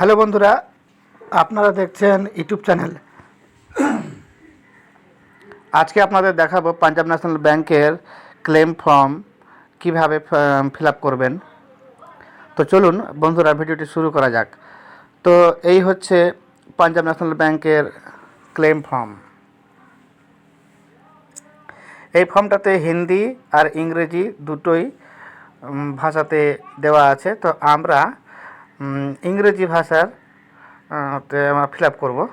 Hello বন্ধুরা, আপনারা দেখছেন ইউটিউব চ্যানেল। আজকে আপনাদের দেখাবো পাঞ্জাব ন্যাশনাল ব্যাংকের ক্লেম ফর্ম কিভাবে ফিল আপ করবেন। তো চলুন বন্ধুরা, ভিডিওটি শুরু করা যাক। তো এই হচ্ছে পাঞ্জাব ন্যাশনাল ব্যাংকের ক্লেম ফর্ম। এই ফর্মটাতে হিন্দি আর ইংরেজি দুটোই ভাষাতে দেওয়া আছে। তো আমরা ইংরেজি ভাষার আমরা ফিল আপ করবো।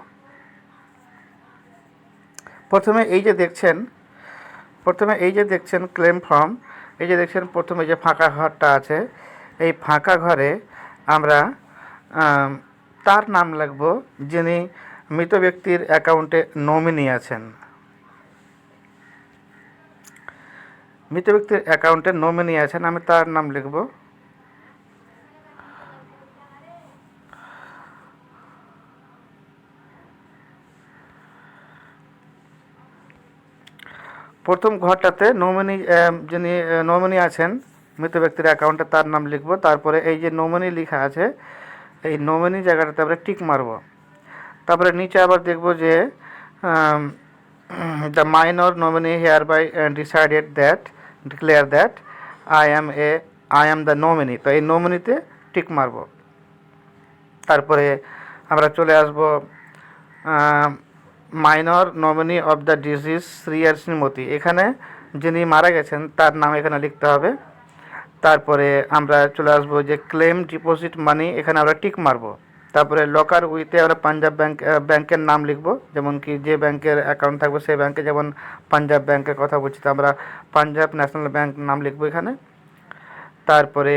প্রথমে এই যে দেখছেন ক্লেম ফর্ম, এই যে দেখছেন প্রথমে যে ফাঁকা ঘরটা আছে, এই ফাঁকা ঘরে আমরা তার নাম লিখব যিনি মৃত ব্যক্তির অ্যাকাউন্টে নমিনি আছেন। মৃত ব্যক্তির অ্যাকাউন্টে নমিনি আছেন, আমি তার নাম লিখব। প্রথম ঘরটাতে যিনি নমিনি আছেন মৃত ব্যক্তির অ্যাকাউন্টে তার নাম লিখব। তারপরে এই যে নমিনি লেখা আছে, এই নমিনি জায়গাটাতে আমরা টিক মারব। তারপরে নিচে আবার দেখব যে the minor nominee hereby declare that I am the nominee. তো এই নমিনিতে টিক মারব। তারপরে আমরা চলে আসব minor nominee of the deceased Shri আর শ্রীমতী। এখানে যিনি মারা গেছেন তার নাম এখানে লিখতে হবে। তারপরে আমরা চলে আসবো যে ক্লেম ডিপোজিট মানি, এখানে আমরা টিক মারবো। তারপরে লকার উইথে আমরা পাঞ্জাব ব্যাংকের নাম লিখবো, যেমন কি যে ব্যাংকের অ্যাকাউন্ট থাকবে সেই ব্যাংকে, যেমন পাঞ্জাব ব্যাংকের কথা বলছি তো আমরা পাঞ্জাব ন্যাশনাল ব্যাংক নাম লিখবো এখানে। তারপরে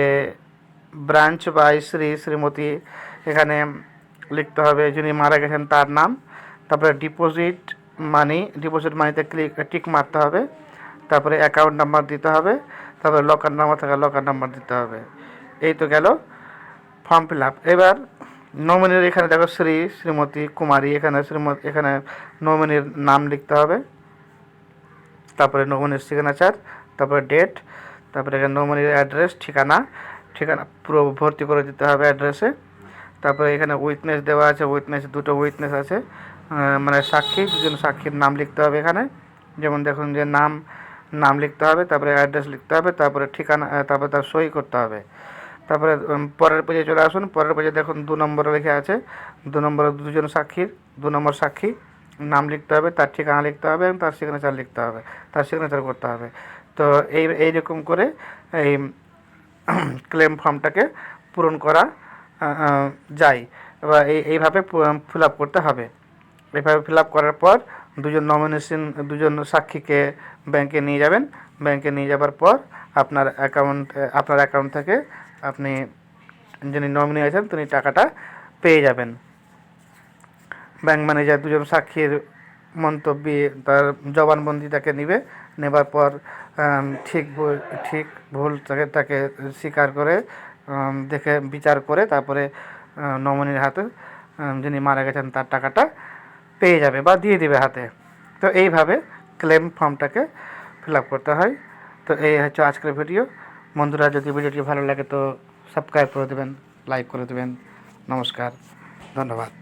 ব্রাঞ্চ বাই শ্রীমতী, এখানে লিখতে হবে যিনি মারা গেছেন তার নাম। তারপরে ডিপোজিট মানিতে টিক মারতে হবে। তারপরে অ্যাকাউন্ট নাম্বার দিতে হবে। তারপরে লকার নাম্বার থাকা লকার নাম্বার দিতে হবে। এই তো গেল ফর্ম ফিল আপ। এবার নমিনির এখানে দেখো শ্রীমতী কুমারী, এখানে নমিনির নাম লিখতে হবে। তারপরে নমিনির সিগনেচার, তারপরে ডেট, তারপরে এখানে নমিনির অ্যাড্রেস, ঠিকানা পুরো ভর্তি করে দিতে হবে অ্যাড্রেসে। তারপরে এখানে উইটনেস দেওয়া আছে, দুটো উইটনেস আছে, মানে সাক্ষী, দুজন সাক্ষীর নাম লিখতে হবে এখানে। যেমন দেখুন যে নাম লিখতে হবে, তারপরে অ্যাড্রেস লিখতে হবে, তারপরে ঠিকানা, তারপরে তার সই করতে হবে। তারপরে পরের পেজে চলে আসুন। পরের পেজে দেখুন 2 নম্বরে লেখা আছে, 2 নম্বরে 2 নম্বর সাক্ষী নাম লিখতে হবে, তার ঠিকানা লিখতে হবে এবং তার সিগনেচার করতে হবে। তো এইরকম করে এই ক্লেম ফর্মটাকে পূরণ করা যায় বা এইভাবে ফিল আপ করতে হবে। এইভাবে ফিল আপ করার পর দুজন সাক্ষীকে ব্যাংকে নিয়ে যাবেন। ব্যাংকে নিয়ে যাবার পর আপনার অ্যাকাউন্ট থেকে আপনি যিনি নমিনি আছেন তিনি টাকাটা পেয়ে যাবেন। ব্যাংক ম্যানেজার দুজন সাক্ষীর মন্তব্যে তার জবানবন্দি তাকে নেবার পর ঠিক ভুল তাকে স্বীকার করে দেখে বিচার করে তারপরে নমিনির হাতে যিনি মারা গেছেন তার টাকাটা পেয়ে যাবে বা দিয়ে দেবে হাতে। তো এইভাবে ক্লেম ফর্মটাকে ফিল আপ করতে হয়। তো এই হচ্ছে আজকের ভিডিও। বন্ধুরা, যদি ভিডিওটি ভালো লাগে তো সাবস্ক্রাইব করে দেবেন, লাইক করে দেবেন। নমস্কার, ধন্যবাদ।